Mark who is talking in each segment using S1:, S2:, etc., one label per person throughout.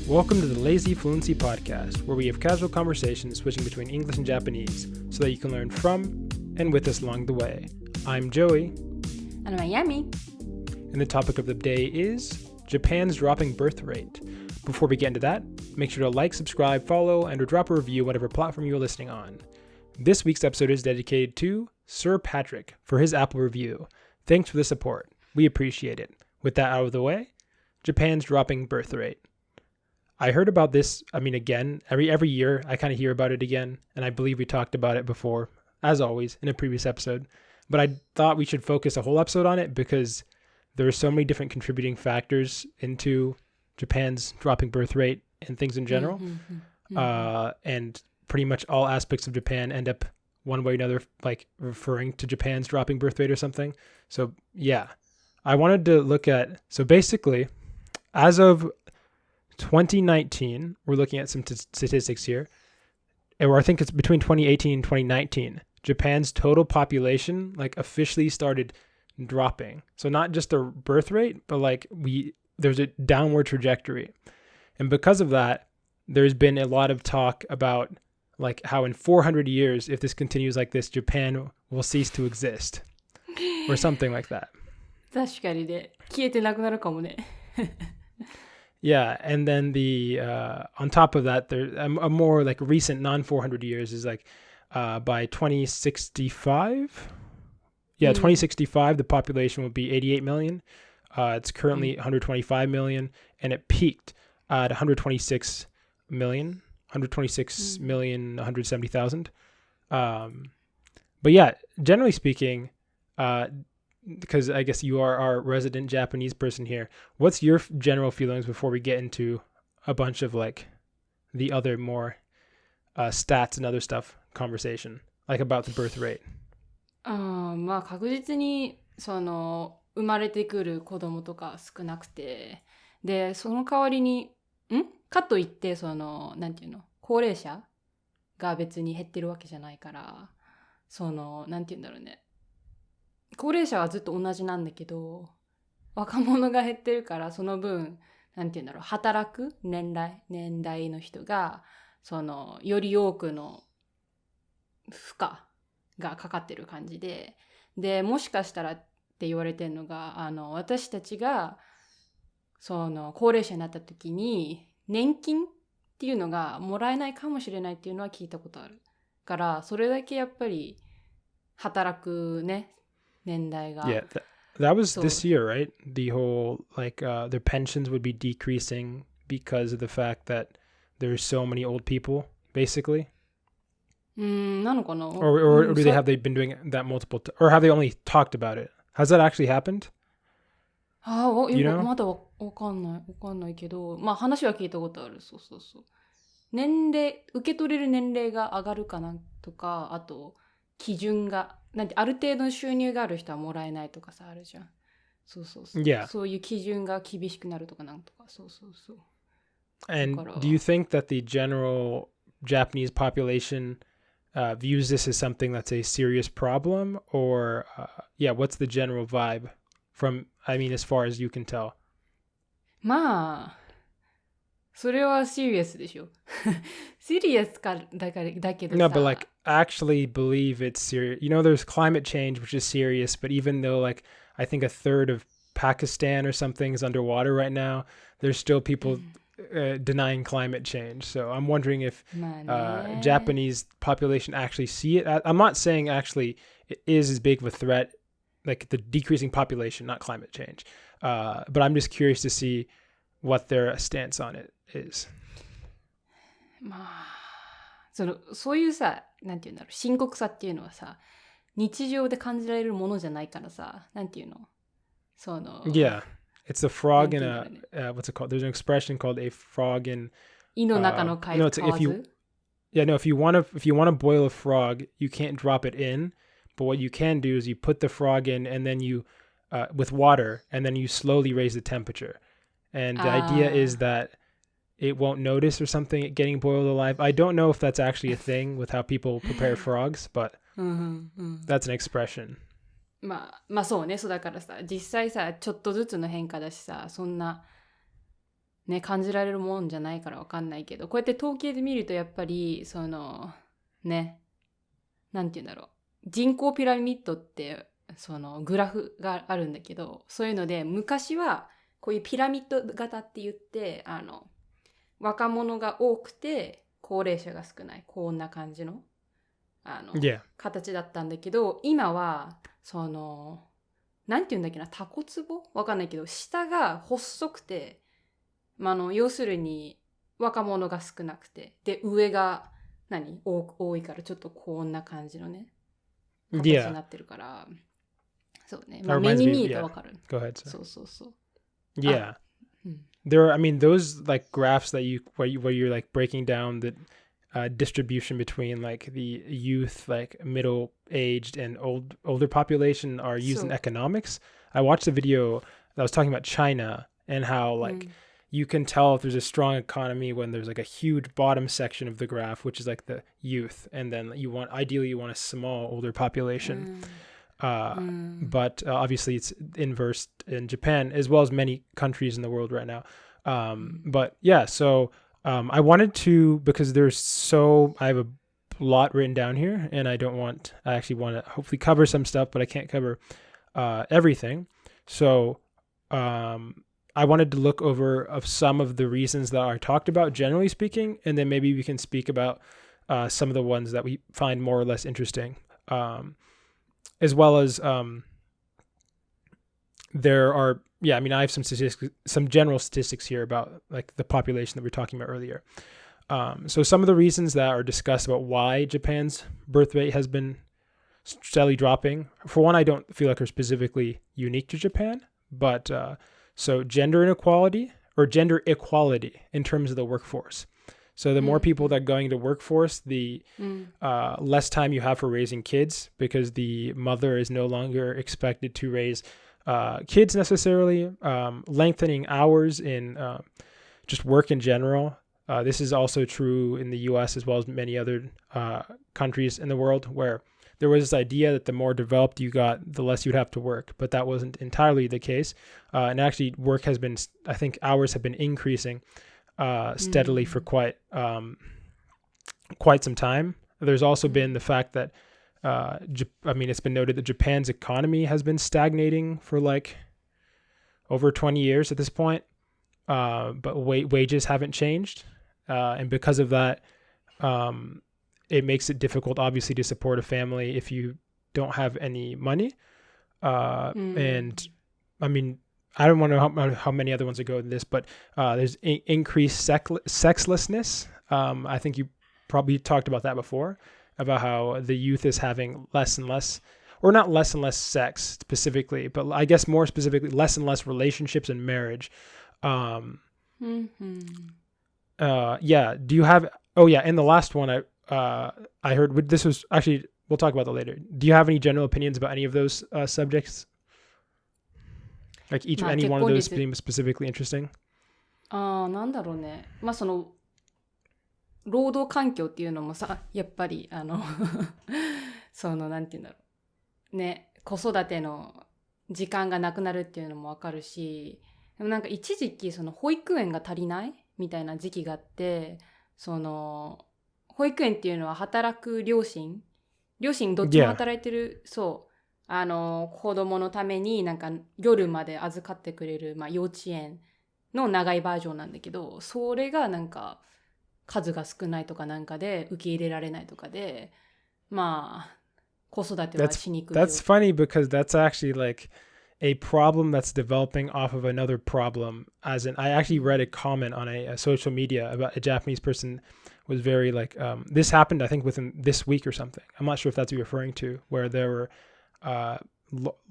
S1: Welcome to the lazyfluency podcast, where we have casual conversations switching between English and Japanese so that you can learn from and with us along the way. I'm Joey.
S2: And I'm Yami.
S1: And the topic of the day is Japan's dropping birth rate. Before we get into that, make sure to like, subscribe, follow, and or drop a review whatever platform you're listening on. This week's episode is dedicated to Sir Patrick for his Apple review. Thanks for the support. We appreciate it. With that out of the way, Japan's dropping birth rate. I heard about this, again, every year I kind of hear about it again, and I believe we talked about it before, as always, in a previous episode. But I thought we should focus a whole episode on it because there are so many different contributing factors into Japan's dropping birth rate and things in general. And pretty much all aspects of Japan end up one way or another, like referring to Japan's dropping birth rate or something. So yeah, I wanted to look at, so basically, as of 2019, we're looking at some statistics here, or I think it's between 2018 and 2019, Japan's total population like officially started dropping. So not just the birth rate, but there's a downward trajectory. And because of that, there's been a lot of talk about like how in 400 years, if this continues like this, Japan will cease to exist or something like that.
S2: 確かにね、消えてなくなるかもね。
S1: Yeah, and then on top of that, there a more like recent non-400 years is like by 2065. Yeah, 2065, the population will be 88 million. It's currently 125 million, and it peaked at 126 million, 170,000. But yeah, generally speaking, because I guess you are our resident Japanese person here, what's your general feelings before we get into a bunch of like the other more stats and other stuff conversation, like about the birth rate?
S2: まあ確実に生まれてくる子供とか少なくて、でその代わりにかといってなんていうの、高齢者が別に減ってるわけじゃないから、なんていうんだろうね。高齢者はずっと同じなんだけど、若者が減ってるから、その分、なんていうんだろう、働く年代の人が、より多くの負荷がかかってる感じで、もしかしたらって言われてるのが、私たちが、高齢者になった時に、年金っていうのがもらえないかもしれないっていうのは聞いたことある。から、それだけやっぱり働くね、
S1: Yeah, that was this year, right? The whole their pensions would be decreasing because of the fact that there's so many old people, basically.
S2: なのかな?
S1: Or do they been doing that multiple or have they only talked about it? Has that actually happened?
S2: まだわかんないけど、まあ話は聞いたことある。そう。受け取れる年齢が上がるかなとか、あと基準がある程度の収入がある人はもらえないとかさ、あるじゃん。そう。
S1: Yeah.
S2: そういう基準が厳しくなるとかなんとか。そう。
S1: And do you think that the general Japanese population views this as something that's a serious problem? Or, what's the general vibe from, as far as you can tell?
S2: まあ、それはシリアスでしょ。シリアスかだけどさ。
S1: No, but actually believe it's serious. There's climate change, which is serious, but even though I think a third of Pakistan or something is underwater right now, there's still people denying climate change. So I'm wondering if Japanese population actually see it. I'm not saying actually it is as big of a threat, like the decreasing population, not climate change. But I'm just curious to see what their stance on it is.
S2: まあ、そういうさ、なんていうんだろう、深刻さっていうのはさ、日常で感じられるものじゃないからさ、なんていうの、
S1: Yeah, it's a frog in a what's it called? There's an expression called a frog in
S2: 胃の中の貝
S1: it's if you want to boil a frog, you can't drop it in, but what you can do is you put the frog in and then you with water and then you slowly raise the temperature. And the idea is that it won't notice or something it getting boiled alive. I don't know if that's actually a thing with how people prepare frogs, but that's an expression.
S2: まあそうね。そうだからさ、実際さ、ちょっとずつの変化だしさ、そんなね、感じられるもんじゃないからわかんないけど、こうやって統計で見るとやっぱりね、なんて言うんだろう、人口ピラミッドってグラフがあるんだけど、そういうので昔はこういうピラミッド型って言って若者が多くて高齢者が少ない、こんな感じの
S1: Yeah.
S2: 形だったんだけど、今はなんて言うんだっけな、タコツボわかんないけど、下が細くて、要するに若者が少なくて、で上が多いから、ちょっとこんな感じのね形になってるから、そうね、目に見えたらわかる。
S1: Go ahead, sir.
S2: そうそうそう。
S1: Yeah. There are, I mean, those like graphs that where you're like breaking down the distribution between like the youth, like middle aged and older population are used in economics. I watched a video that was talking about China and how like you can tell if there's a strong economy when there's like a huge bottom section of the graph, which is like the youth, and then ideally you want a small older population. But obviously it's inversed in Japan as well as many countries in the world right now. But yeah, so I wanted to, because I have a lot written down here, and I actually want to hopefully cover some stuff, but I can't cover everything. So I wanted to look over of some of the reasons that I talked about, generally speaking, and then maybe we can speak about some of the ones that we find more or less interesting. As well as there are, I mean, I have some general statistics here about like the population that we were talking about earlier. So some of the reasons that are discussed about why Japan's birth rate has been steadily dropping. For one, I don't feel like are specifically unique to Japan, but so gender inequality or gender equality in terms of the workforce. So the more people that are going to workforce, the less time you have for raising kids, because the mother is no longer expected to raise kids necessarily, lengthening hours in just work in general. This is also true in the U.S. as well as many other countries in the world, where there was this idea that the more developed you got, the less you'd have to work, but that wasn't entirely the case. And actually hours have been increasing steadily for quite some time. There's also been the fact that, it's been noted that Japan's economy has been stagnating for like over 20 years at this point, but wages haven't changed. And because of that, it makes it difficult, obviously, to support a family if you don't have any money. And I mean, I don't want to know how many other ones go in this, but there's increased sexlessness. I think you probably talked about that before, about how the youth is having less and less, or not less and less sex specifically, but I guess more specifically, less and less relationships and marriage. Do you have, and the last one I heard, this was actually, we'll talk about that later. Do you have any general opinions about any of those subjects? Like any one of those being specifically interesting?
S2: なんだろうね。労働環境っていうのもさ、やっぱりなんていうんだろう。ね、子育ての時間がなくなるっていうのもわかるし、でもなんか一時期保育園が足りないみたいな時期があって、保育園っていうのは働く両親どっちも働いてる、そう。子供のためになんか夜まで預かってくれる、幼稚園の長いバージョンなんだけど、それがなんか数が少ないとかなんかで受け入れられないとかで、子育てはしにくいよ。
S1: That's funny because that's actually like a problem that's developing off of another problem. As in, I actually read a comment on a social media about a Japanese person was very like, this happened, I think, within this week or something. I'm not sure if that's what you're referring to, where there were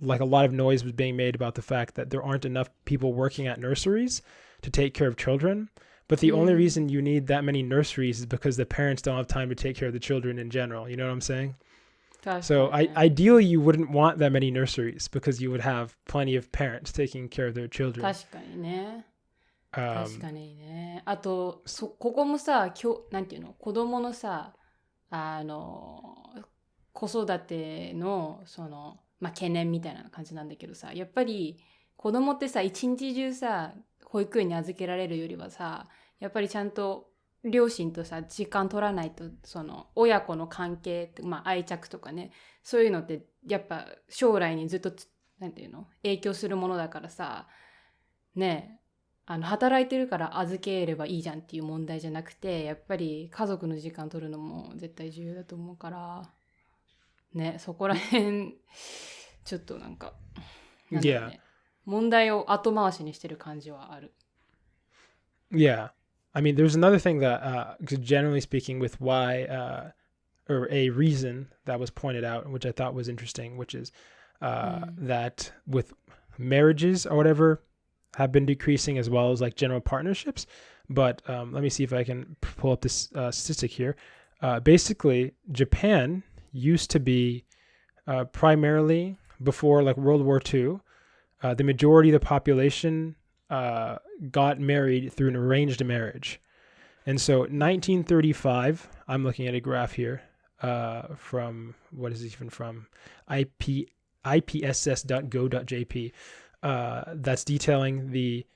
S1: like a lot of noise was being made about the fact that there aren't enough people working at nurseries to take care of children. But the only reason you need that many nurseries is because the parents don't have time to take care of the children in general. You know what I'm saying? So ideally, you wouldn't want that many nurseries because you would have plenty of parents taking care of their children.
S2: 確かにね。確かにね。あと、ここもさ、なんていうの、子供のさ、子育ての懸念みたいな感じなんだけどさ、やっぱり子供ってさ、一日中さ、保育園に預けられるよりはさ、やっぱりちゃんと両親とさ時間取らないと、その親子の関係、まあ、愛着とかね、そういうのってやっぱ将来にずっとなんていうの影響するものだからさね、働いてるから預ければいいじゃんっていう問題じゃなくて、やっぱり家族の時間取るのも絶対重要だと思うからね、そこら辺ちょっとなんかなんだろうね、問題を後回しにしてる感じはある。
S1: Yeah. I mean, there's another thing that, generally speaking, with why, or a reason that was pointed out, which I thought was interesting, which is that with marriages or whatever have been decreasing as well as like general partnerships. But let me see if I can pull up this statistic here. Basically, Japan used to be primarily, before like World War II, the majority of the population got married through an arranged marriage. And so 1935, I'm looking at a graph here from, what is it even from? IPSS.go.jp. That's detailing the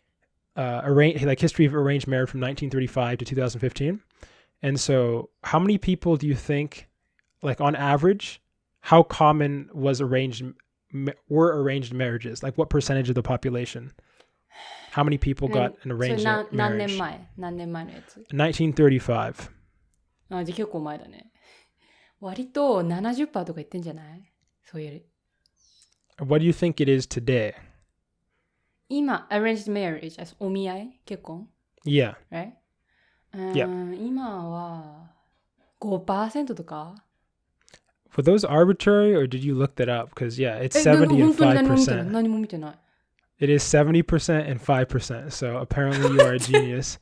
S1: history of arranged marriage from 1935 to 2015. And so how many people do you think, like on average, how common were arranged marriages? Like what percentage of the population? How many people got an arranged marriage?
S2: 何年前のやつ？
S1: 1935.
S2: あ、じゃあ結構前だね。割と 70% とか言ってんじゃない？そういう。
S1: What do you think it is today?
S2: 今、arranged marriage、お見合い結婚？
S1: Yeah.
S2: Right?
S1: Yeah.
S2: 今は 5% とか？
S1: Were those arbitrary or did you look that up? Because yeah, it's 70 and 5%.
S2: 何も見てない。
S1: It is 70% and 5%. So apparently you are a genius.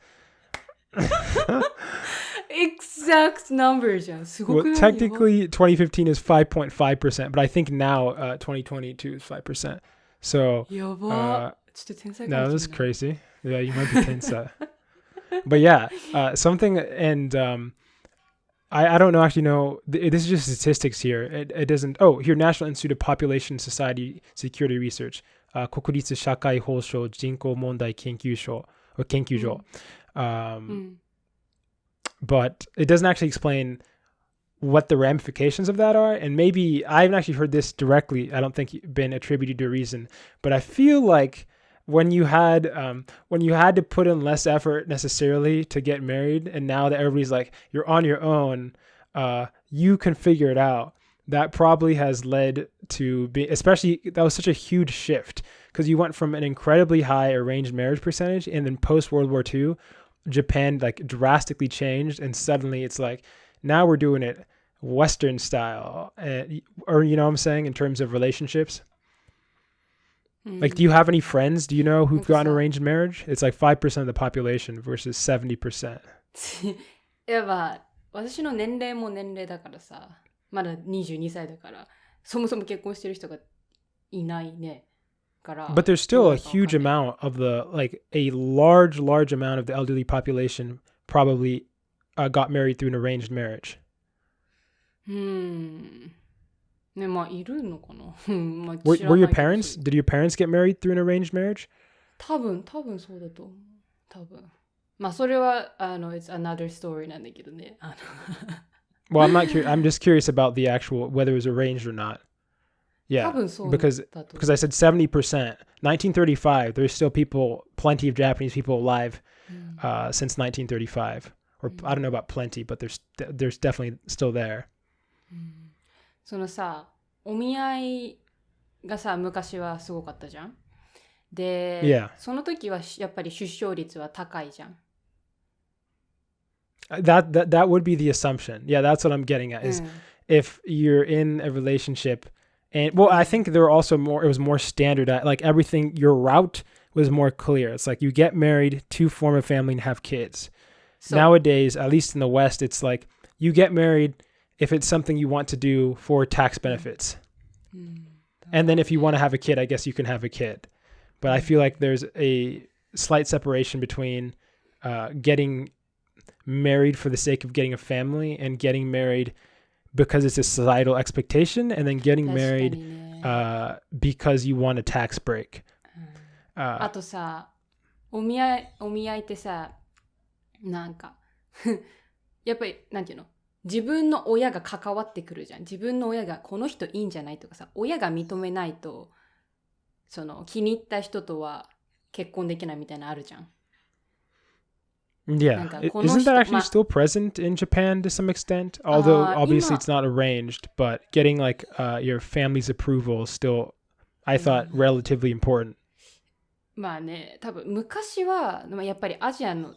S2: Exact number じゃん。すごくない？
S1: Well, technically 2015 is 5.5%, but I think now 2022 is 5%. So
S2: やば。ちょっと天才かもしれない。
S1: no, that's crazy. Yeah, you might be tensai. But yeah, something, and I don't know, actually know, this is just statistics here. It doesn't, here, National Institute of Population Society Security Research, 国立社会保障人口問題研究所, or 研究所. But it doesn't actually explain what the ramifications of that are. And maybe I haven't actually heard this directly. I don't think been attributed to a reason, but I feel like when you had to put in less effort necessarily to get married, and now that everybody's like, you're on your own, you can figure it out. That probably has led to especially that was such a huge shift, because you went from an incredibly high arranged marriage percentage, and then post World War II, Japan like drastically changed, and suddenly it's like, now we're doing it Western style, or you know what I'm saying, in terms of relationships. Like, do you have any friends, do you know, who've gotten arranged marriage? It's like 5% of the population versus 70%.
S2: やっぱ私の年齢も年齢だからさ、まだ22歳だから、そもそも結婚してる人がいないね。
S1: But there's still a huge amount of like a large amount of the elderly population probably got married through an arranged marriage.
S2: ね、まあいるのかな。まあ、
S1: were your parents? Did your parents get married through an arranged marriage?
S2: 多分そうだと思う。多分。まあそれはit's another story なんだけどね。
S1: Well, I'm not curious. I'm just curious about the actual whether it was arranged or not. Yeah, because I said 70%. 1935. There's still plenty of Japanese people alive since 1935. Or I don't know about plenty, but there's definitely still there.
S2: そのさ、お見合いがさ、昔はすごかったじゃん。で、その時はやっぱり出生率は高いじゃん。
S1: That would be the assumption. Yeah, that's what I'm getting at. Is if you're in a relationship, and well, I think there were also it was more standard. Like everything, your route was more clear. It's like you get married to form a family and have kids. So, nowadays, at least in the West, it's like you get married if it's something you want to do for tax benefits. And then if you want to have a kid, I guess you can have a kid. But I feel like there's a slight separation between getting married for the sake of getting a family and getting married because it's a societal expectation, and then getting married because you want a tax break.
S2: あとさ、お見合いってさ、なんかやっぱりなんていうの、自分の親が関わってくるじゃん。自分の親がこの人いいんじゃないとかさ、親が認めないとその気に入った人とは結婚できないみたいなのあるじゃん。
S1: Yeah. Isn't that actually still present in Japan to some extent? Although obviously it's not arranged, but getting like your family's approval is still, I thought, relatively important.
S2: まあね、多分昔はやっぱりアジアの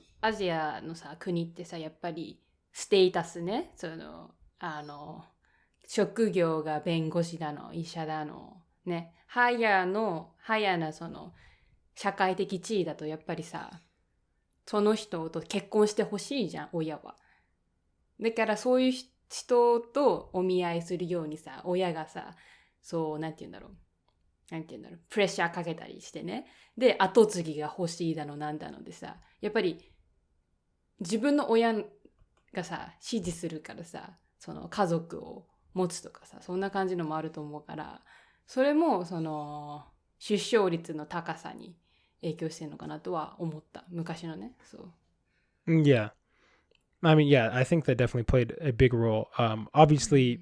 S2: さ国ってさ、やっぱりステータスね、その職業が弁護士だの、医者だのね、ハイヤーなその社会的地位だとやっぱりさ、その人と結婚してほしいじゃん、親は。だからそういう人とお見合いするようにさ、親がさ、そうなんて言うんだろう、プレッシャーかけたりしてね。で、後継ぎが欲しいだのなんだのでさ、やっぱり自分の親がさ、支持するからさ、その家族を持つとかさ、そんな感じのもあると思うから、それもその出生率の高さに影響してるのかなとは思った。昔のね。そう。
S1: Yeah. I mean, yeah, I think that definitely played a big role. Obviously,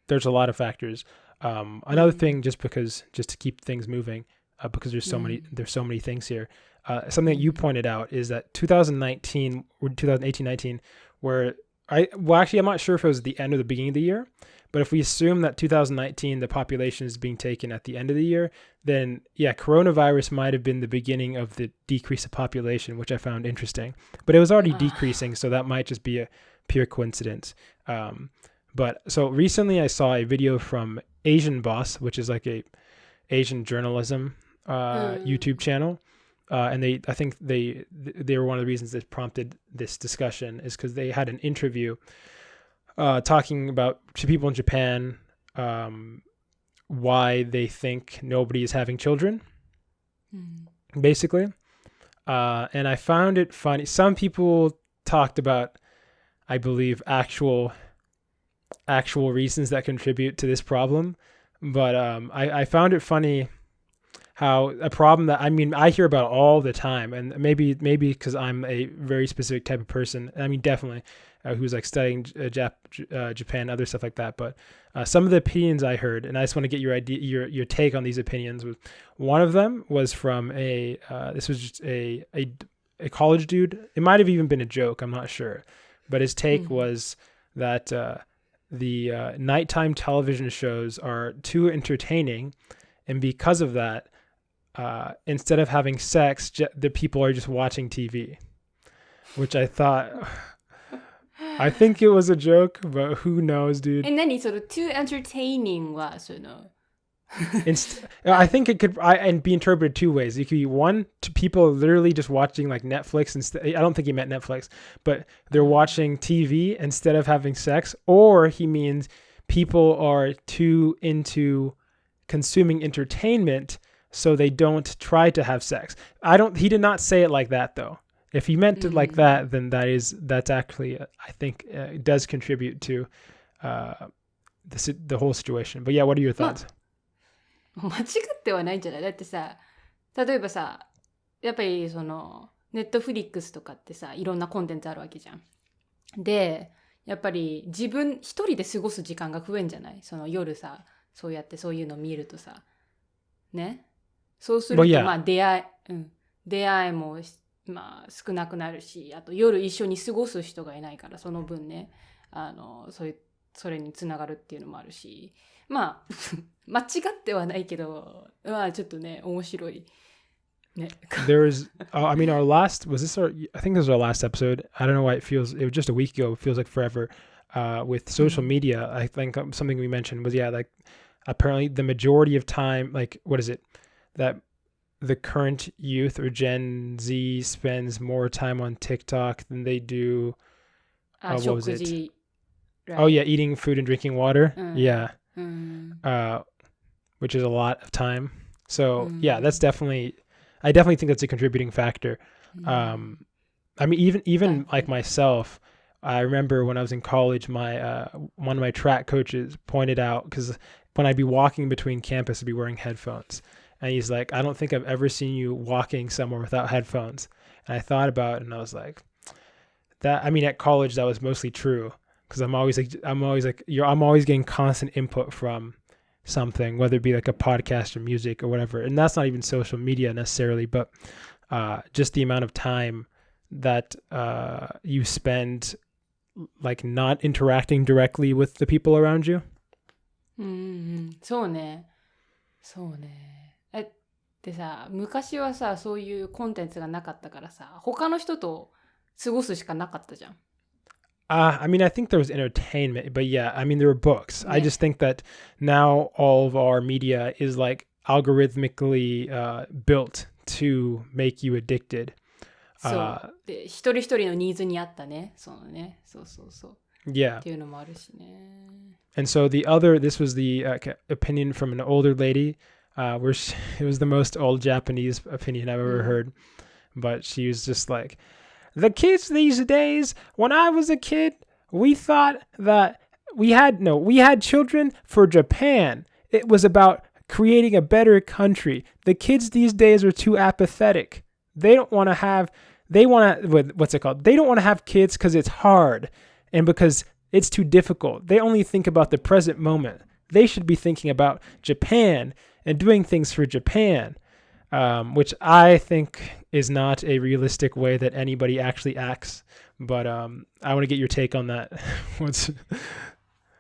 S1: there's a lot of factors. Another thing, just to keep things moving, because there's so many things here. Something that you pointed out is that 2019 or 2018-19, where actually, I'm not sure if it was the end or the beginning of the year, but if we assume that 2019, the population is being taken at the end of the year, then yeah, coronavirus might have been the beginning of the decrease of population, which I found interesting. But it was already decreasing, so that might just be a pure coincidence. But so recently I saw a video from Asian Boss, which is like a Asian journalism YouTube channel. And I think they were one of the reasons that prompted this discussion is because they had an interview talking about to people in Japan why they think nobody is having children, basically. And I found it funny. Some people talked about, I believe, actual reasons that contribute to this problem. But I found it funny how a problem that, I mean, I hear about all the time, and maybe because I'm a very specific type of person, I mean, definitely, who's like studying Japan, other stuff like that. But some of the opinions I heard, and I just want to get your idea, your take on these opinions. One of them was from this was just a college dude. It might have even been a joke, I'm not sure. But his take was that the nighttime television shows are too entertaining, and because of that, instead of having sex, the people are just watching TV, which I thought, I think it was a joke, but who knows, dude.
S2: And then sort of too entertaining was,
S1: I think it could and be interpreted two ways. It could be one, to people literally just watching like Netflix instead. I don't think he meant Netflix, but they're watching TV instead of having sex, or he means people are too into consuming entertainment, so they don't try to have sex. He did not say it like that though. If he meant it like that, then that's actually, I think, it does contribute to the whole situation. But yeah, what are your thoughts?
S2: 間違ってはないんじゃない？だってさ、例えばさ、やっぱりそのネットフリックスとかってさ、いろんなコンテンツあるわけじゃん。で、やっぱり自分一人で過ごす時間が増えんじゃない？その夜さ、そうやってそういうの見るとさ、ね。そうすると、まあ出会いもまあ少なくなるし、あと夜一緒に過ごす人がいないから、その分ね、それにつながるっていうのもあるし、まあ間違ってはないけど、まあちょっとね面白いね。
S1: There's, I mean, I think this was our last episode. I don't know why it was just a week ago. It feels like forever. With social media, I think something we mentioned was like apparently the majority of time, like what is it, that the current youth or Gen Z spends more time on TikTok than they do. What was it? Right? Oh yeah, eating food and drinking water. Yeah. Which is a lot of time. So yeah, that's I definitely think that's a contributing factor. I mean, even like myself, I remember when I was in college, one of my track coaches pointed out, because when I'd be walking between campus, I'd be wearing headphones. And he's like, I don't think I've ever seen you walking somewhere without headphones. And I thought about it and I was like, at college, that was mostly true. Because I'm always getting constant input from something, whether it be like a podcast or music or whatever. And that's not even social media necessarily, but just the amount of time that you spend like not interacting directly with the people around you.
S2: そうね。でさ、昔はさ、そういうコンテンツがなかったからさ、他の人と過ごすしかなかったじゃん。
S1: I think there was entertainment, but yeah, there were books. I just think that now all of our media is like algorithmically built to make you addicted.
S2: そう。で、一人一人のニーズに合ったね。そうね。そう。
S1: Yeah.
S2: っていうのもあるしね。
S1: And so this was the opinion from an older lady, where it was the most old Japanese opinion I've ever heard. But she was just like, the kids these days, when I was a kid, we thought that we had children for Japan. It was about creating a better country. The kids these days are too apathetic. They don't want to have kids because it's hard and because it's too difficult. They only think about the present moment. They should be thinking about Japan and doing things for Japan, which I think is not a realistic way that anybody actually acts. But I want to get your take on that.
S2: First,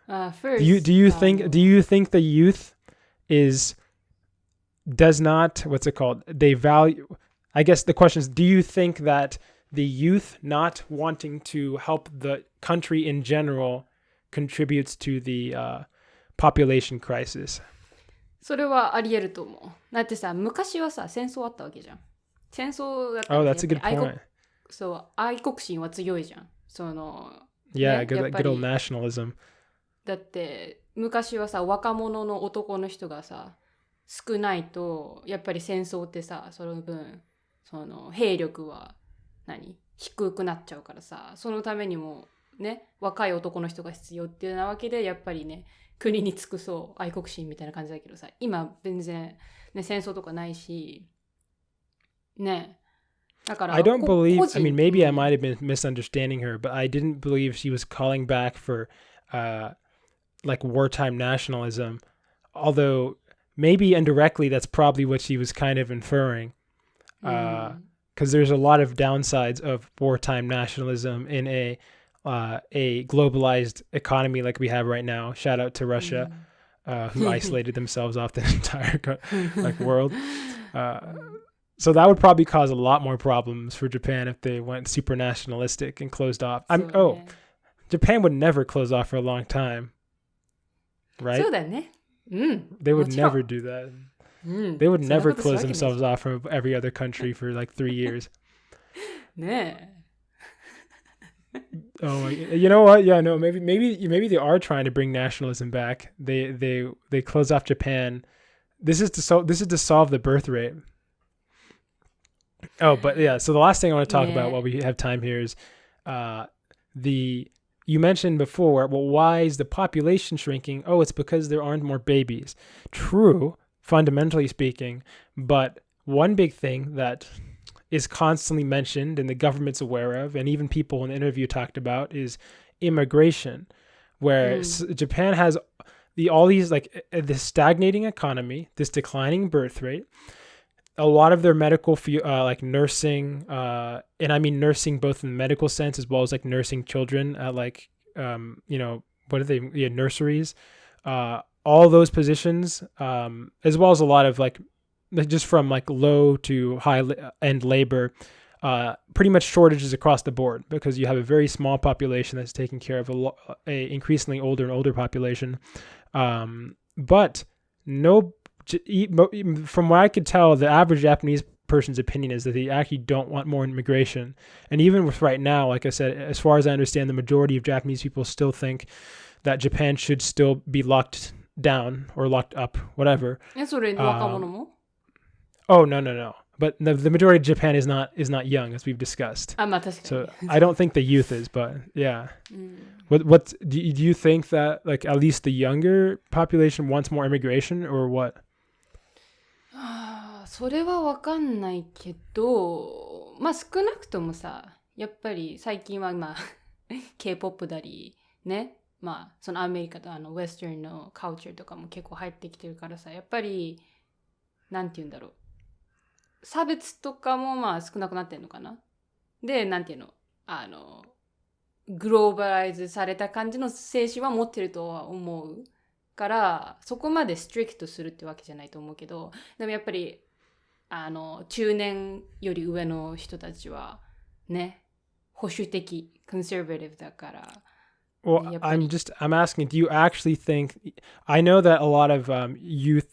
S1: do you think the youth does not, they value, I guess the question is, do you think that the youth not wanting to help the country in general contributes to the population crisis?
S2: それはあり得ると思う。だってさ、昔はさ、戦争あったわけじゃん。戦争だったら、
S1: that's a good point.
S2: そう、愛国心は強いじゃん。その、
S1: Yeah,
S2: ね、
S1: good old nationalism.
S2: だって昔はさ、若者の男の人がさ、少ないとやっぱり戦争ってさ、その分その兵力は低くなっちゃうからさ、そのためにもね、若い男の人が必要っていうなわけで、やっぱりね、国に尽くそう愛国心みたいな感じだけどさ、今全然ね、戦争とかないしね。だから
S1: I don't believe, maybe I might have been misunderstanding her, but I didn't believe she was calling back for like wartime nationalism, although maybe indirectly that's probably what she was kind of inferring, because there's a lot of downsides of wartime nationalism in a globalized economy like we have right now. Shout out to Russia, who isolated themselves off the entire world. So that would probably cause a lot more problems for Japan if they went super nationalistic and closed off. Japan would never close off for a long time, right?
S2: そうだね。
S1: They would never do that. They would never close themselves off from every other country for like 3 years.
S2: ねえ。
S1: Oh, you know what? Yeah, no, maybe they are trying to bring nationalism back. They close off Japan. This is to solve the birth rate. Oh, but yeah. So the last thing I want to talk about while we have time here is you mentioned before, well, why is the population shrinking? Oh, it's because there aren't more babies. True, fundamentally speaking, but one big thing that is constantly mentioned and the government's aware of, and even people in the interview talked about, is immigration, where Japan has all these this stagnating economy, this declining birth rate. A lot of their medical like nursing, and I mean nursing both in the medical sense as well as like nursing children at what are they? Yeah, nurseries. All those positions, as well as a lot of like just from like low to high end labor, pretty much shortages across the board because you have a very small population that's taking care of a increasingly older and older population. But from what I could tell, the average Japanese person's opinion is that they actually don't want more immigration. And even with right now, like I said, as far as I understand, the majority of Japanese people still think that Japan should still be locked down or locked up, whatever. Oh, no. But the majority of Japan is not young, as we've discussed. So I don't think the youth is, but yeah. What do you think that like at least the younger population wants more immigration or what?
S2: それはわかんないけど、まあ少なくともさ、やっぱり最近は今K-POP だりね、まあそのアメリカとウェスタンのカルチャーとかも結構入ってきてるからさ、やっぱりなんて言うんだろう、差別とかもまあ少なくなってんのかな。で、なんていうの、グローバライズされた感じの精神は持ってるとは思うから、そこまでストリクトするってわけじゃないと思うけど、でもやっぱり中年より上の人たちはね、保守的、コンサバティブだから。
S1: Well, I'm asking, do you actually think, I know that a lot of youth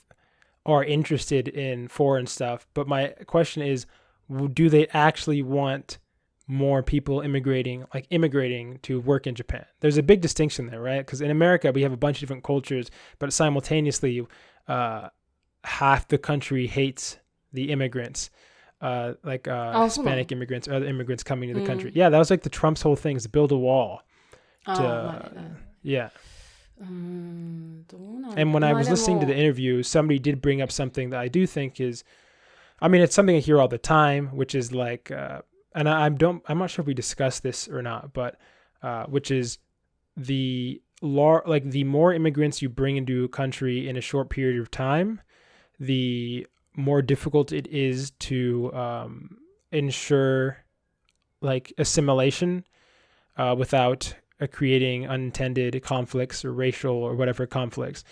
S1: are interested in foreign stuff, but my question is, do they actually want more people immigrating to work in Japan? There's a big distinction there, right? Because in America, we have a bunch of different cultures, but simultaneously, half the country hates the immigrants, Hispanic immigrants or other immigrants coming to the country. Yeah, that was like the Trump's whole thing, is to build a wall. Yeah. And when I was listening to the interview, somebody did bring up something that I do think is, I mean, it's something I hear all the time, which is like, and I'm not sure if we discussed this or not, but which is the more immigrants you bring into a country in a short period of time, the more difficult it is to ensure like assimilation without creating unintended conflicts or racial or whatever conflicts,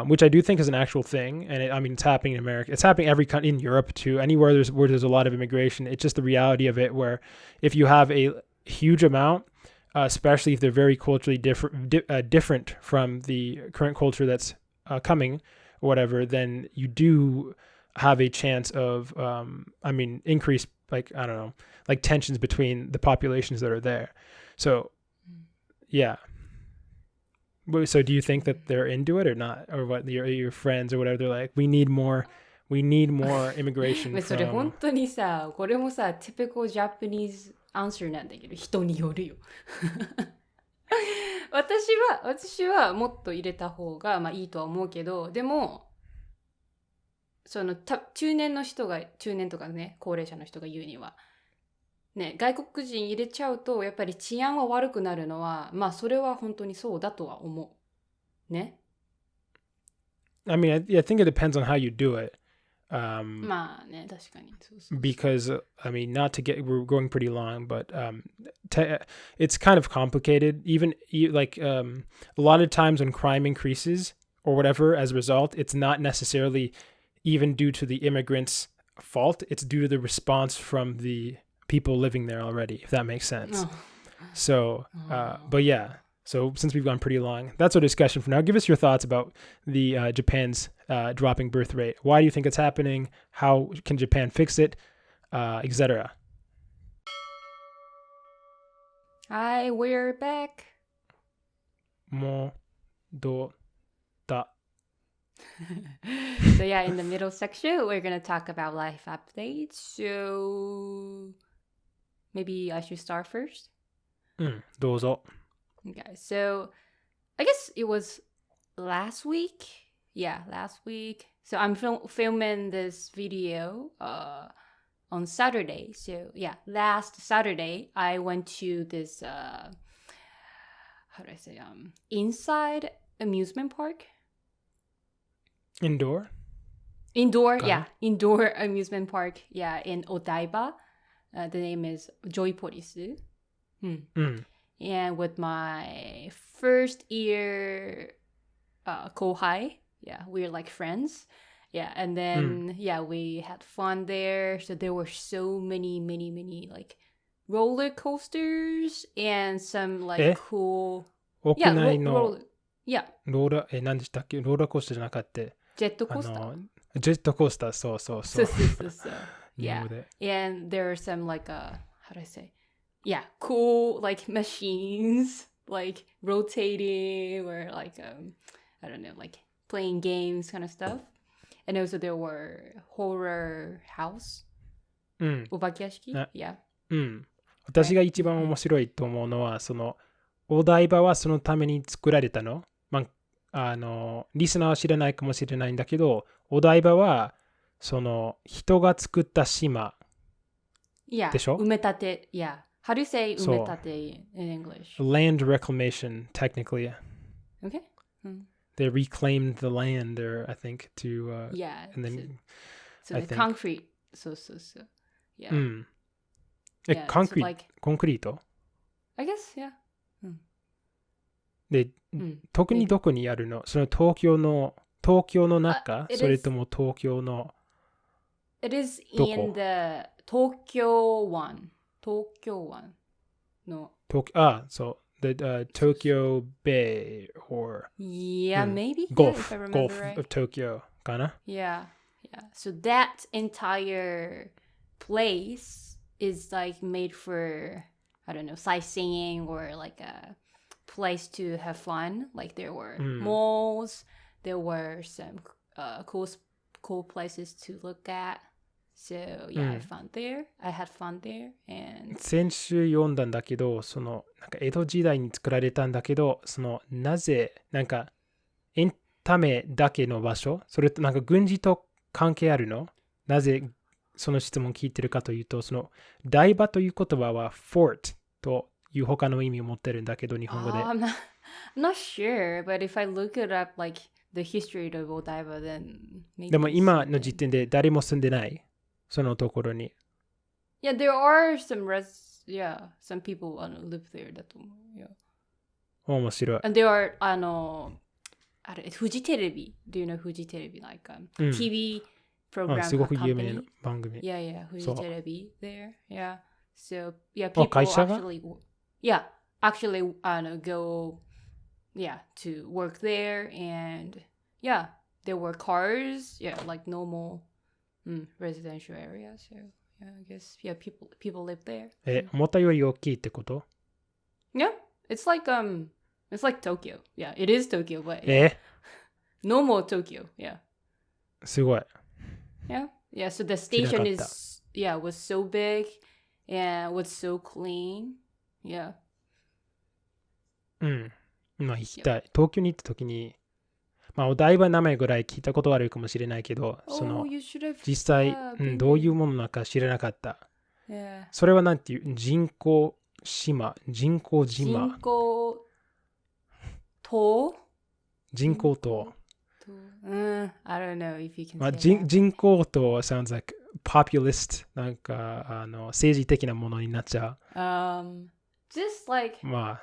S1: which I do think is an actual thing. And it's happening in America. It's happening in Europe too. Anywhere where there's a lot of immigration, it's just the reality of it, where if you have a huge amount, especially if they're very culturally different from the current culture that's coming or whatever, then you do have a chance of, increased, tensions between the populations that are there. So, yeah. So do you think that they're into it or not? Or what, your friends or whatever, they're like, we need more immigration
S2: それ
S1: from...
S2: 本当にさ、これもさ、typical Japanese answer なんだけど、人によるよ。私はもっと入れた方がいいとは思うけど、でも、中年とかね、高齢者の人が言うには、ね、外国人入れちゃうと、やっぱり治安は悪くなるのは、まあそれは本当にそうだとは思う。ね。
S1: I mean, I think it depends on how you do it.
S2: まあね、確かに。
S1: Because, we're going pretty long, but it's kind of complicated. Even a lot of times when crime increases or whatever as a result, it's not necessarily even due to the immigrants' fault. It's due to the response from the people living there already, if that makes sense. So, but yeah. So since we've gone pretty long, that's our discussion for now. Give us your thoughts about the Japan's dropping birth rate. Why do you think it's happening? How can Japan fix it? Etc.
S2: Hi, we're back.
S1: もどだ
S2: So yeah, in the middle section, we're going to talk about life updates. So maybe I should start first?
S1: どうぞ
S2: Okay, so I guess it was last week. Yeah, last week. So I'm filming this video on Saturday. So yeah, last Saturday I went to this inside amusement park.
S1: Indoor?
S2: Yeah, indoor amusement park. Yeah, in Odaiba. The name is Joypolis. And with my first year kohai, yeah, we're like friends. Yeah, and then we had fun there. So there were so many like roller coasters and some like cool.
S1: 屋内の
S2: Yeah.
S1: 何でしたっけローラーコースターじゃなかった。
S2: ジェットコースター。
S1: ジェットコースター、そう。
S2: そう。Yeah. And there are some like how do I say? Yeah, cool like machines like rotating or like I don't know, like playing games kind of stuff. And also there were horror house. お化け屋敷 Yeah.
S1: 私が一番面白いと思うのはお台場はそのために作られたの。リスナーは知らないかもしれないんだけど、お台場はその人が作った島
S2: Yeah.
S1: でしょ？
S2: 埋め立て。Yeah. How do you say 埋め
S1: そう
S2: 立て in English?
S1: Land reclamation, technically.
S2: Okay.
S1: They reclaimed the land, or I think, to
S2: Yeah.
S1: and then
S2: So
S1: I
S2: the
S1: think.
S2: concrete. So. Yeah.
S1: うん。
S2: Yeah,
S1: コン
S2: so
S1: クリ、
S2: like,
S1: コンクリート
S2: I guess, yeah.
S1: で、
S2: うん
S1: 特にどこにあるの？その東京の中、
S2: it
S1: それ
S2: is-
S1: とも東京の
S2: It is
S1: どこ？
S2: in the Tokyo one. Tokyo one. No.
S1: そう、the Tokyo Bay or
S2: Yeah, maybe. Yeah,
S1: Gulf,
S2: if I remember
S1: Gulf
S2: right.
S1: of Tokyo かな？
S2: Yeah. So that entire place is like made for, I don't know, sightseeing or like a place to have fun. Like there were malls, there were some cool places to look at. So yeah, I had fun there. And
S1: 先週読んだんだけど、そのなんか江戸時代に作られたんだけど、そのなぜなんかエンタメだけの場所、それとなんか軍事と関係あるの？なぜその質問を聞いてるかというと、その台場という言葉は fort という他の意味を持ってるんだけど、日本語で。
S2: I'm not sure, but if I look it up, like the history of Odaiba, then maybe.
S1: でも今の時点で誰も住んでない、そのところに。
S2: Yeah, there are some people live there だと思う。Yeah.
S1: 面白い。
S2: And there are, フジテレビ。Do you know フジテレビ? Like TV program
S1: すごく有名
S2: company.
S1: な番組。
S2: Yeah, フジテレビ there. Yeah. So, yeah,
S1: 会
S2: people
S1: 社が？
S2: actually go, to work there. And, yeah, there were cars, like normal residential areas. So, yeah, I guess, people live there.
S1: 思ったより大きいってこと？
S2: Yeah, it's like Tokyo. Yeah, it is Tokyo, but normal Tokyo. Yeah.
S1: すごい。
S2: Yeah. So the station was so big and was so clean. Yeah.
S1: まあ行きたい。東京に行った時に、まあお台場名前ぐらい聞いたことあるかもしれないけど、その実際、どういうものなのか知らなかった。それはなんていう人工島。
S2: I don't know if you can say that.
S1: 人工島 sounds like populist なんか政治的なものになっちゃう。
S2: Just like
S1: まあ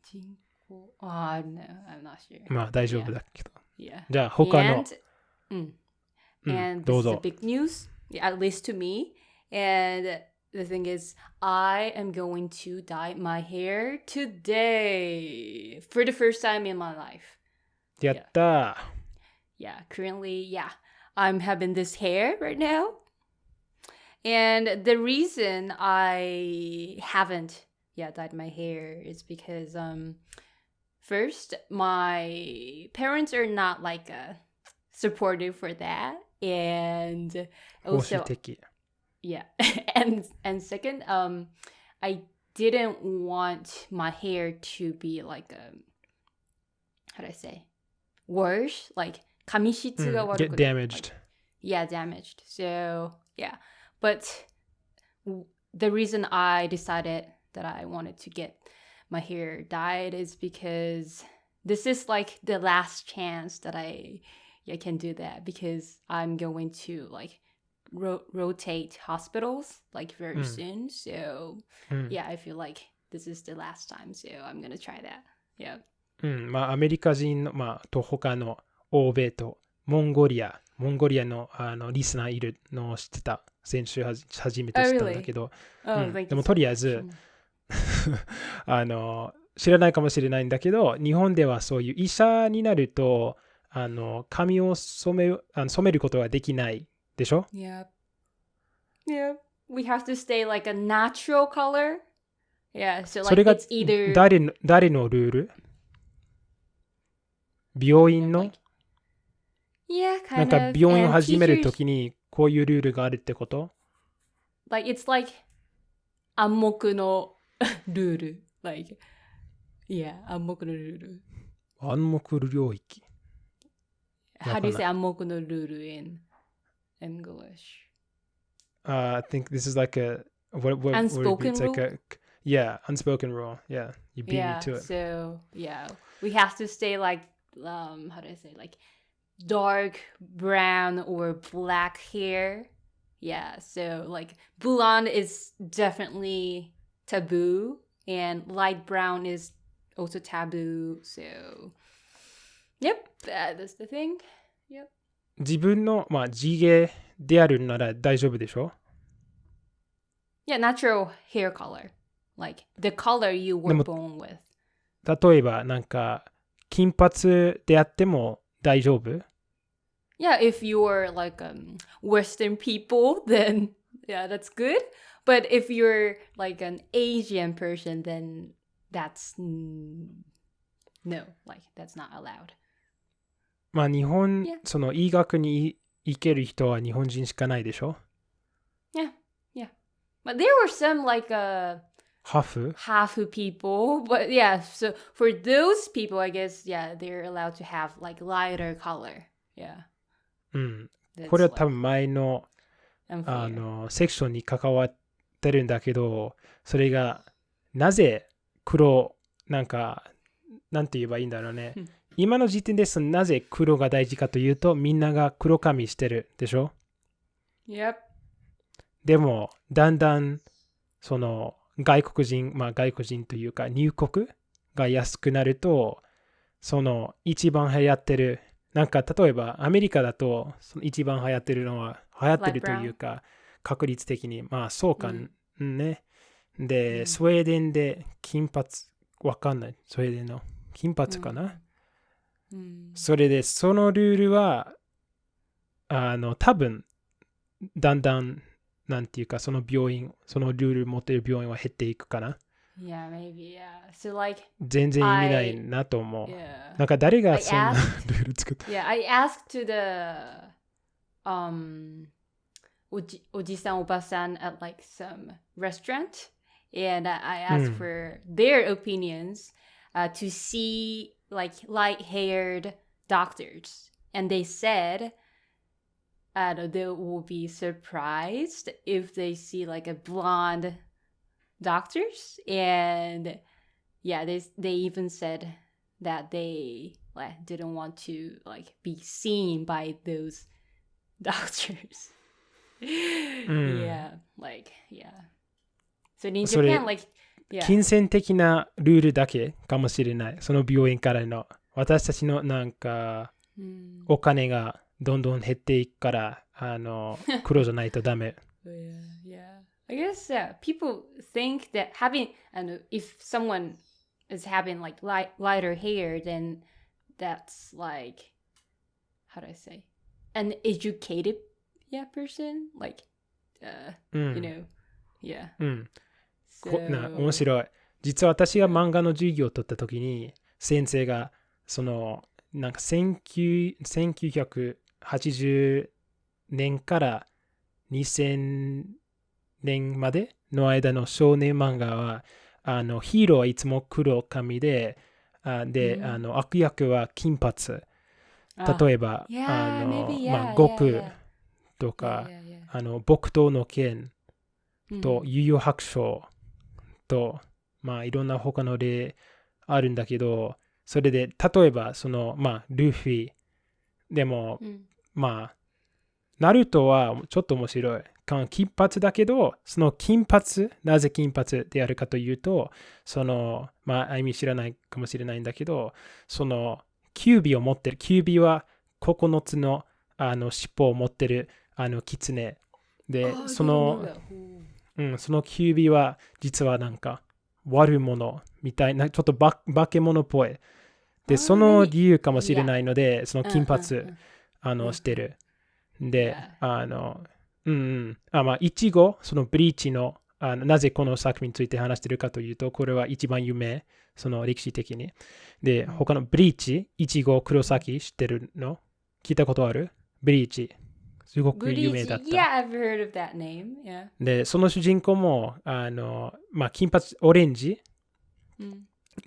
S2: 人工I'm not sure.
S1: まあ大丈夫だけど。
S2: Yeah.
S1: じゃあ他の
S2: And
S1: ど
S2: this
S1: う
S2: is
S1: ぞ。
S2: the big news, at least to me. And the thing is, I am going to dye my hair today for the first time in my life.
S1: やったー。
S2: Yeah, currently, I'm having this hair right now. And the reason I haven't, dyed my hair is because, first, my parents are not like supportive for that. And
S1: 保守
S2: also,
S1: 的。
S2: yeah. and second, I didn't want my hair to be like, how do I say? Worse, like 髪質が悪く
S1: get damaged.
S2: Damaged. So, but the reason I decided that I wanted to get my hair dyed is because this is like the last chance that I can do that, because I'm going to like rotate hospitals like very soon. So, I feel like this is the last time. So I'm gonna try that. Yeah.
S1: まあアメリカ人のと他の欧米とモンゴリアのリスナーいるのを知ってた。先週初めて知ったんだけど、でもとりあえず知らないかもしれないんだけど、日本ではそういう医者になると髪を染めることができないでしょ？
S2: Yeah. We have to stay like a natural color. Yeah. So
S1: それ
S2: like
S1: が
S2: it's either
S1: 誰のルール？病院の？
S2: Yeah,
S1: なん
S2: kind
S1: か
S2: of.
S1: 病院を
S2: And
S1: 始める
S2: teachers,
S1: ときにこういうルールがあるってこと？
S2: like it's like 暗黙のルール。Like,暗黙のルール。
S1: 暗黙領域。
S2: How do you say 暗黙のルール in English?
S1: I think this is like a what would it be?
S2: Unspoken
S1: It's like
S2: rule?
S1: unspoken rule. Yeah, you beat me to it.
S2: So we have to stay like how do I say, like dark brown or black hair. Yeah, so like blonde is definitely taboo and light brown is also taboo. So yep, that's the thing. Yep.
S1: 自分の地毛であるなら大丈夫でしょ？
S2: Yeah, natural hair color. Like the color you were
S1: でも
S2: born with.
S1: 例えばなんか金髪であっても大丈夫？
S2: Yeah, if you're like Western people, then yeah, that's good. But if you're like an Asian person, then that's no, like that's not allowed.
S1: 日本、
S2: Yeah.
S1: その医学に行ける人は日本人しかないでしょ？
S2: Yeah. But there were some like
S1: ハーフ？
S2: half people, but yeah, so for those people, I guess, yeah, they're allowed to have like lighter color. Yeah.
S1: うん。
S2: That's
S1: これは
S2: like
S1: 多分前の
S2: unfair.
S1: セクションに関わってるんだけど、それがなぜ黒なんて言えばいいんだろうね。今の時点でなぜ黒が大事かというと、みんなが黒髪してるでしょ？
S2: Yep.
S1: でもだんだんその外国人というか入国が安くなると、その一番流行ってる例えばアメリカだとその一番流行ってるのは流行ってるというか確率的にそうかね。で、スウェーデンで金髪わかんない。スウェーデンの金髪かな。それでそのルールは多分だんだんなんていうかその病院そのルール持ってる病院は減っていくかな。
S2: Yeah, maybe, yeah. So like
S1: 全然意味ないなと思う。
S2: yeah.
S1: 誰がそんなルール作った？
S2: Yeah, I asked to the おじさんおばさん at like some restaurant and I asked for their opinions to see like light-haired doctors and they said they will be surprised if they see like a blonde doctors and yeah they even said that they like didn't want to like be seen by those doctors. Yeah, like yeah. So in Japan, like yeah.
S1: 金銭的なルールだけかもしれない。その病院からの私たちのお金がどんどん減っていくから黒じゃないとダメ。
S2: Yeah. I guess people think that having if someone is having like lighter hair, then that's like how do I say an educated person like you know yeah.
S1: 面白い。実は私が漫画の授業を取った時に先生がその1980年から2000年までの間の少年漫画はヒーローはいつも黒髪で悪役は金髪。例えば悟空とか木刀の剣と幽遊白書といろんな他の例あるんだけど、それで例えばそのルフィでもナルトはちょっと面白い。金髪だけど、その金髪、なぜ金髪であるかというと、そのあゆみ知らないかもしれないんだけど、そのキュービを持ってる、キュービは9つの尻尾を持ってる狐で、そのキュービは実は悪者みたいな、ちょっと化け物っぽい。で、その理由かもしれないので、その金髪してる。で、いちご、そのブリーチの、なぜこの作品について話しているかというと、これは一番有名、その歴史的に。で、他のブリーチ、いちご、黒崎知ってるの？聞いたことある？ブリーチ。すごく有名だった。
S2: Yeah, I've heard of that name. Yeah. で、
S1: その主人公も、金髪、オレンジ。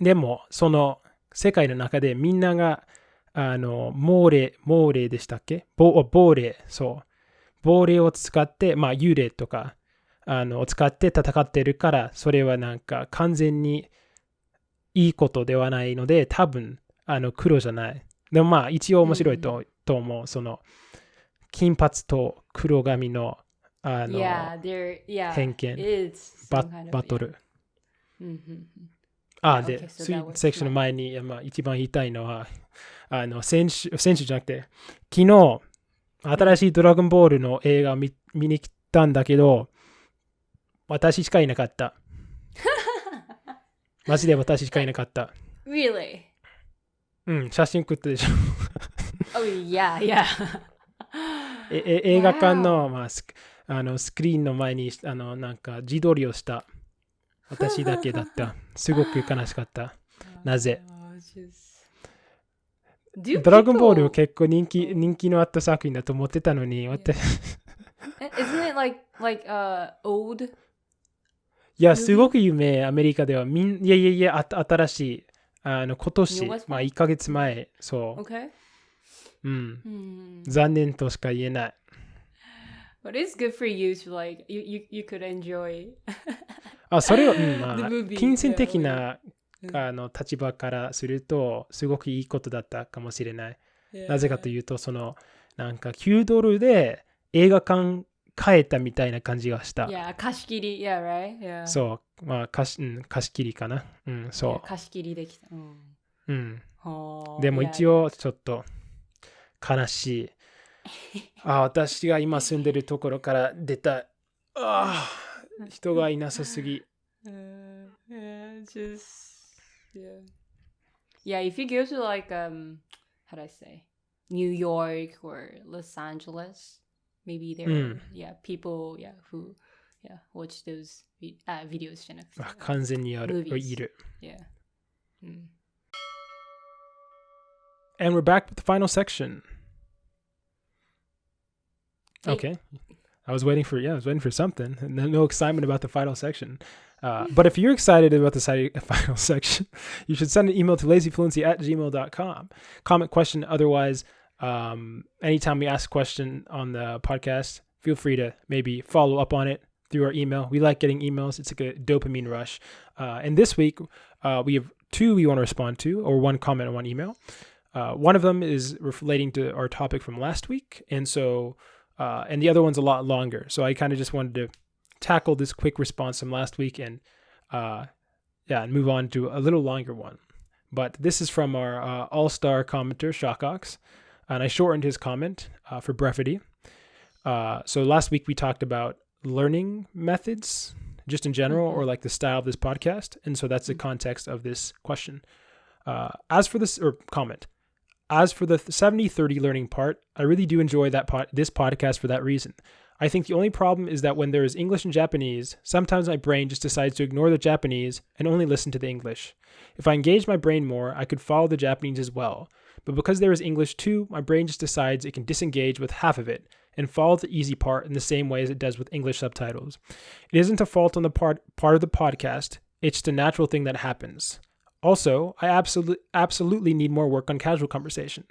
S1: でも、その世界の中でみんなが、亡霊でしたっけ？亡霊、そう。亡霊を使って、幽霊とかを使って戦ってるから、それはなんか完全にいいことではないので、多分黒じゃない。でも一応面白いと思う。その金髪と黒髪の偏見バトル。で、セクションの前に、一番言いたいのは、先週じゃなくて、昨日、新しいドラゴンボールの映画を見に来たんだけど、私しかいなかった。マジで私しかいなかった。
S2: Really?
S1: 写真送ったでしょ。
S2: Oh, yeah.
S1: 映画館の、スクリーンの前になんか自撮りをした私だけだった。すごく悲しかった。なぜドラゴンボールは結構人気のあった作品だと思ってたのに、
S2: Isn't it like old?
S1: いや、すごく有名、アメリカでは。いや、新しい。今年、1ヶ月前、そう。
S2: Okay.
S1: 残念としか言えない。
S2: But it's good for you to like, you could enjoy.
S1: それを、金銭的な立場からすると、すごくいいことだったかもしれない。なぜかというと、なんか9ドルで映画館変えたみたいな感じがした。
S2: 貸し切り、right? Yeah.
S1: そう、貸し切りかな。そう。
S2: 貸し切りできた。
S1: でも一応ちょっと悲しい。私が今住んでるところから出た。人がいなさすぎ。
S2: Yeah, if you go to like how do I say, New York or Los Angeles, maybe there are people who watch those videos じゃなくて
S1: 完全にいる。
S2: Yeah.
S1: And we're back with the final section. Okay. I was waiting for something. No excitement about the final section. But if you're excited about the final section, you should send an email to lazyfluency@gmail.com. Comment, question, otherwise, anytime we ask a question on the podcast, feel free to maybe follow up on it through our email. We like getting emails. It's like a dopamine rush. And this week, we have 2 we want to respond to, or 1 comment and 1 email. One of them is relating to our topic from last week. And so... and the other one's a lot longer. So I kind of just wanted to tackle this quick response from last week and move on to a little longer one. But this is from our all-star commenter, Shockox, and I shortened his comment for brevity. So last week we talked about learning methods, just in general, or like the style of this podcast. And so that's the context of this question. As for the 70-30 learning part, I really do enjoy this podcast for that reason. I think the only problem is that when there is English and Japanese, sometimes my brain just decides to ignore the Japanese and only listen to the English. If I engage my brain more, I could follow the Japanese as well. But because there is English too, my brain just decides it can disengage with half of it and follow the easy part in the same way as it does with English subtitles. It isn't a fault on the part of the podcast, it's just a natural thing that happens. Also, I absolutely need more work on casual conversation.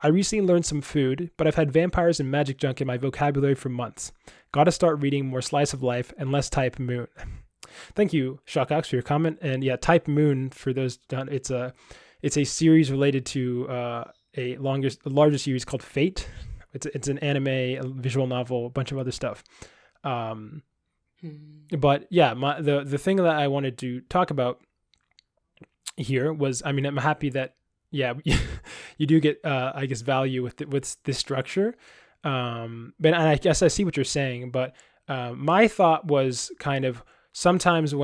S1: I recently learned some food, but I've had vampires and magic junk in my vocabulary for months. Gotta start reading more slice of life and less type moon. Thank you, Shockox, for your comment. And yeah, type moon, for those done, it's a series related to a larger series called Fate. It's an anime, a visual novel, a bunch of other stuff. But yeah, the thing that I wanted to talk about here was, I'm happy that you do get I guess value with this structure, but I guess I see what you're saying, but my thought was kind of sometimes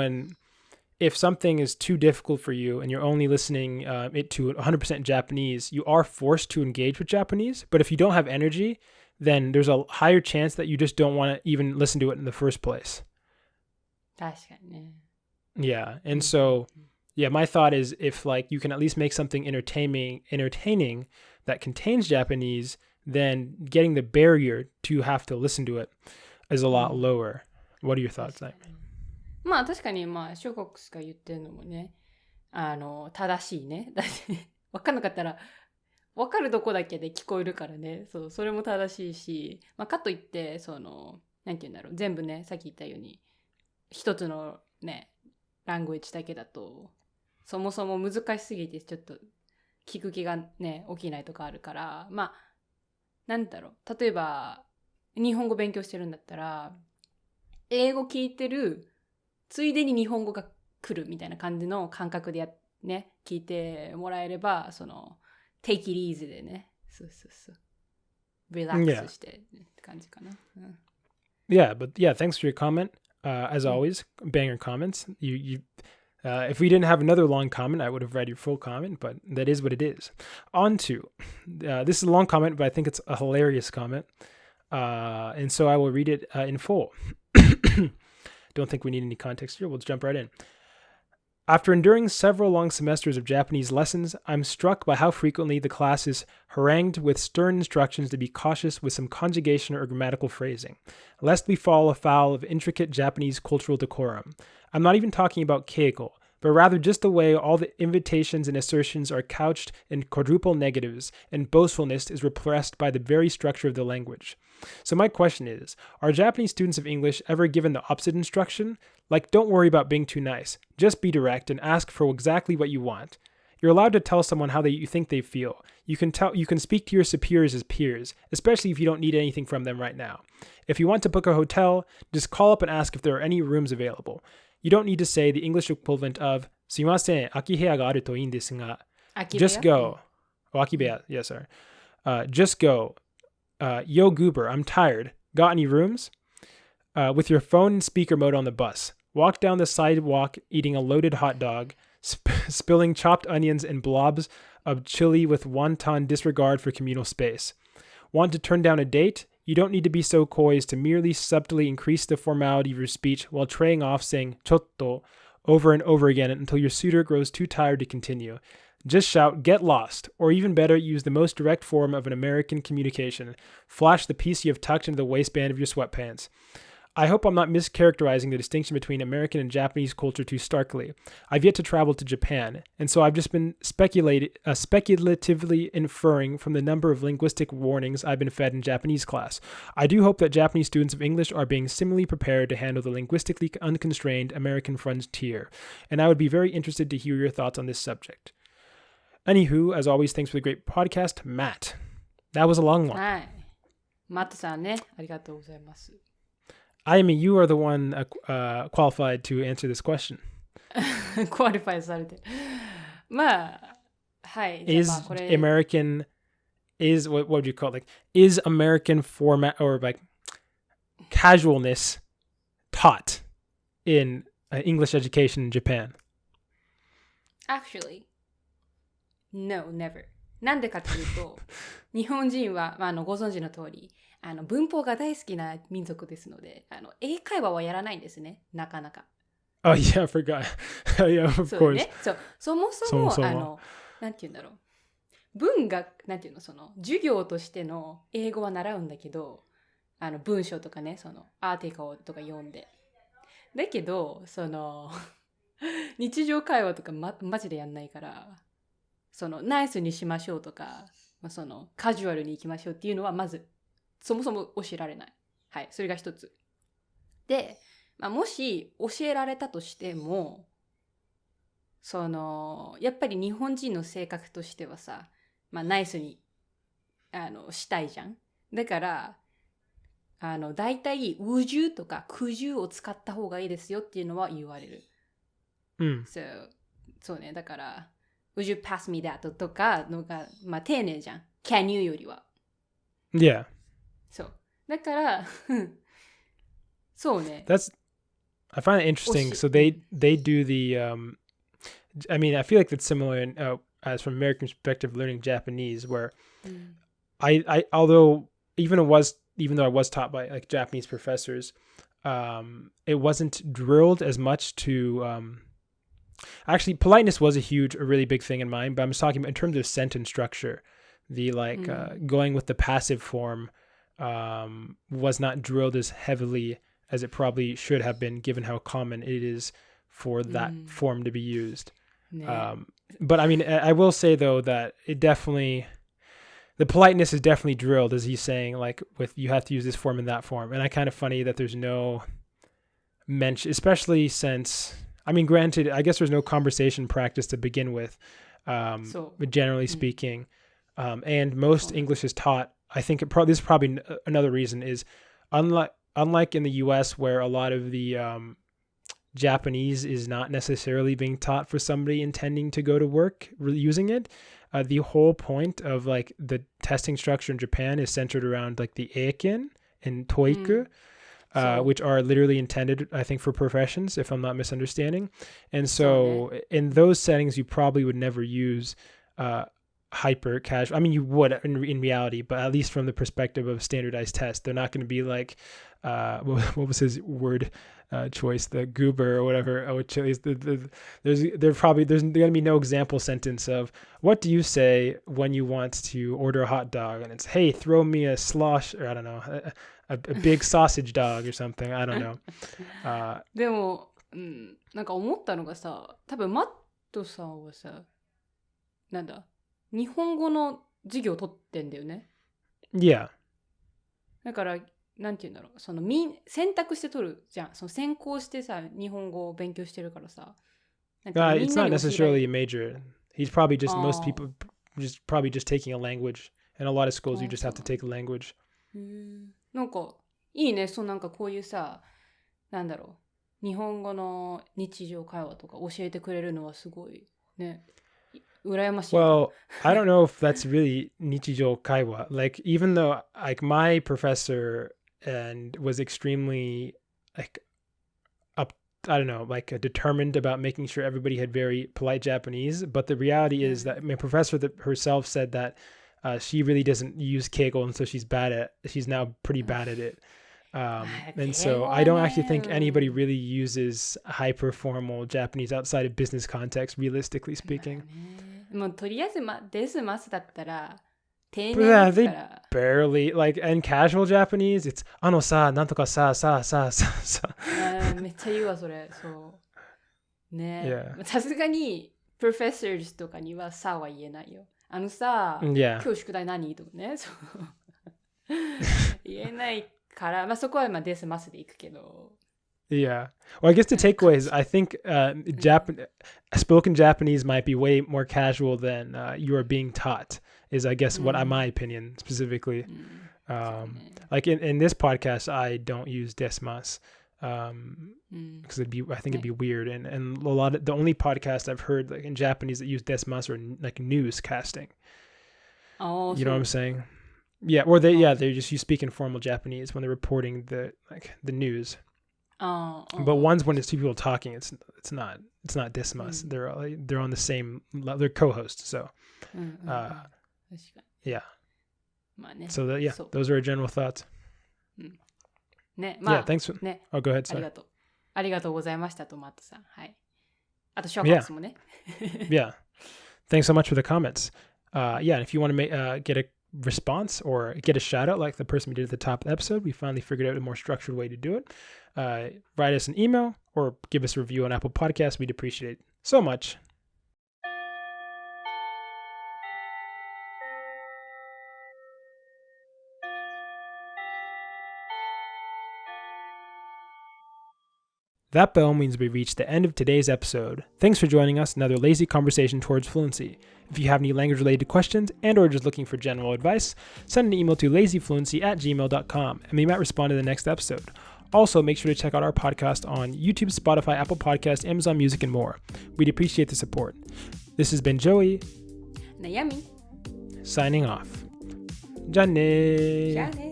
S1: if something is too difficult for you and you're only listening it to 100% Japanese, you are forced to engage with Japanese. But if you don't have energy, then there's a higher chance that you just don't want to even listen to it in the first place. Yeah, and so my thought is, if like you can at least make something entertaining that contains Japanese, then getting the barrier to have to listen to it is a lot lower. What are your thoughts, Simon?
S2: 確かに諸国が言ってるのもね、正しいね。だって分かんなかったら分かるとこだけで聞こえるからね。そう、それも正しいし、かといってなんて言うんだろう、全部ね、さっき言ったように一つのねラングエッジだけだとそもそも難しすぎてちょっと聞く気がね起きないとかあるから、なんだろう、例えば日本語勉強してるんだったら英語聞いてるついでに日本語が来るみたいな感じの感覚で聞いてもらえればtake it easy でね、そうリラックスしてって感じかな。
S1: Yeah, but yeah, thanks for your comment. As always, banger comments. If we didn't have another long comment, I would have read your full comment, but that is what it is. On to, this is a long comment, but I think it's a hilarious comment. And so I will read it in full. Don't think we need any context here. We'll jump right in. After enduring several long semesters of Japanese lessons, I'm struck by how frequently the class is harangued with stern instructions to be cautious with some conjugation or grammatical phrasing, lest we fall afoul of intricate Japanese cultural decorum. I'm not even talking about keiko, but rather just the way all the invitations and assertions are couched in quadruple negatives, and boastfulness is repressed by the very structure of the language. So my question is, are Japanese students of English ever given the opposite instruction? Like, don't worry about being too nice. Just be direct and ask for exactly what you want. You're allowed to tell someone how you think they feel. You can speak to your superiors as peers, especially if you don't need anything from them right now. If you want to book a hotel, just call up and ask if there are any rooms available. You don't need to say the English equivalent of すいません、空き部屋があるといいんですが. Just go. Oh, 空き部屋. Yes, sir. Just go. Yo, goober, I'm tired. Got any rooms? With your phone in speaker mode on the bus. Walk down the sidewalk eating a loaded hot dog, spilling chopped onions and blobs of chili with wanton disregard for communal space. Want to turn down a date? You don't need to be so coy as to merely subtly increase the formality of your speech while trailing off saying chotto over and over again until your suitor grows too tired to continue. Just shout, get lost, or even better, use the most direct form of an American communication. Flash the piece you have tucked into the waistband of your sweatpants. I hope I'm not mischaracterizing the distinction between American and Japanese culture too starkly. I've yet to travel to Japan, and so I've just been speculatively inferring from the number of linguistic warnings I've been fed in Japanese class. I do hope that Japanese students of English are being similarly prepared to handle the linguistically unconstrained American frontier, and I would be very interested to hear your thoughts on this subject. Anywho, as always, thanks for the great podcast, Matt. That was a long one.
S2: はい。マットさんね、ありがとうございます。
S1: I mean, you are the one qualified to answer this question.
S2: クオリファイされてる。はい。
S1: Is American, what would you call it? Like, is American format or like casualness taught in English education in Japan?
S2: Actually, no, never. なんでかというと、日本人は、ご存知の通り、文法が大好きな民族ですので、英会話はやらないんですね、なかなか。
S1: Oh, yeah, I forgot. Yeah, of course.
S2: ね、そもそもなんて言うんだろう。文学、なんていうの、授業としての英語は習うんだけど、文章とかね、アーティカルとか読んで。だけど、日常会話とかマジでやんないから、ナイスにしましょうとか、カジュアルに行きましょうっていうのはまずそもそも教えられない。はい、それが一つ。で、もし教えられたとしても、やっぱり日本人の性格としてはさ、ナイスにしたいじゃん。だからだいたいwould youとかcould youを使った方がいいですよっていうのは言われる。そうね、だからWould you pass me that? とかのが、丁寧じゃん。Can you よりは。
S1: Yeah.
S2: そう。だから、そうね。
S1: I find it interesting. So they do the, I mean, I feel like that's similar in, as from American perspective, learning Japanese, where although even though I was taught by like Japanese professors, it wasn't drilled as much to, actually, politeness was a really big thing in mine, but I'm just talking about in terms of sentence structure. The going with the passive form was not drilled as heavily as it probably should have been, given how common it is for that form to be used. But I mean, I will say though that it definitely, the politeness is definitely drilled, as he's saying, like with you have to use this form and that form. And I kind of funny that there's no mention, especially since, I mean, granted, I guess there's no conversation practice to begin with, but generally speaking, and most English is taught. I think this is probably another reason is unlike in the US where a lot of the Japanese is not necessarily being taught for somebody intending to go to work using it. The whole point of like the testing structure in Japan is centered around like the eiken and toiku, which are literally intended, I think, for professions, if I'm not misunderstanding. And so in those settings, you probably would never use hyper casual. I mean, you would in reality, but at least from the perspective of a standardized test, they're not going to be like, what was his word choice, the goober or whatever. There's going to be no example sentence of what do you say when you want to order a hot dog, and it's, hey, throw me a slosh, or I don't know, a big sausage dog or something. I don't know.
S2: でも、なんか思ったのがさ、多分マットさんはさ、なんだ、日本語の授業を取ってんだよね。
S1: Yeah.
S2: だからなんて言うんだろう、その選択して取るじゃん。その専攻してさ、日本語を勉強してるからさ。
S1: It's not necessarily a major. He's probably just most people probably just taking a language. In a lot of schools, you just have to take a language.
S2: なんかいいね。そうなんかこういうさ、なんだろう、日本語の日常会話とか教えてくれるのはすごいね。羨ましい。
S1: Well, I don't know if that's really 日常会話. Like even though like my professor and was extremely like I don't know, like determined about making sure everybody had very polite Japanese. But the reality is that my professor herself said that she really doesn't use keigo, and so she's now pretty bad at it. And so I don't actually think anybody really uses hyper formal Japanese outside of business context, realistically speaking.
S2: もうとりあえずですますだったら。
S1: But yeah, they barely like in casual Japanese. It's さなんとかさ
S2: めっちゃ言うわそれ。そうね。さすがに professors とかにはさは言えないよ。さ、今日宿題何とかね。そう言えないから、まあそこはまあですますでいくけど。
S1: Yeah. Well, I guess the takeaway is I think spoken Japanese might be way more casual than you are being taught, is I guess what my opinion specifically. Like in this podcast, I don't use desmas because I think it'd be weird. And a lot of the only podcasts I've heard like in Japanese that use desmas are like newscasting.
S2: Oh,
S1: you know what I'm saying? Yeah. Or they just speak in formal Japanese when they're reporting the news. But ones when it's two people talking, it's not desmas. They're on the same level. They're co-hosts. So, yeah. So those are our general thoughts.
S2: ね、まあ、
S1: yeah, thanks.
S2: ね、
S1: oh, go ahead. Sorry.
S2: ありがとうございましたトマットさん。はい。あとショーカスもね。
S1: Yeah. Thanks so much for the comments. Yeah, if you want to get a response or get a shout out like the person we did at the top of the episode, we finally figured out a more structured way to do it. Write us an email or give us a review on Apple Podcasts. We'd appreciate it so much. That bell means we reached the end of today's episode. Thanks for joining us, another lazy conversation towards fluency. If you have any language-related questions and or just looking for general advice, send an email to lazyfluency@gmail.com and we might respond in the next episode. Also, make sure to check out our podcast on YouTube, Spotify, Apple Podcasts, Amazon Music, and more. We'd appreciate the support. This has been Joey.
S2: Nayami.
S1: Signing off. じゃあねー。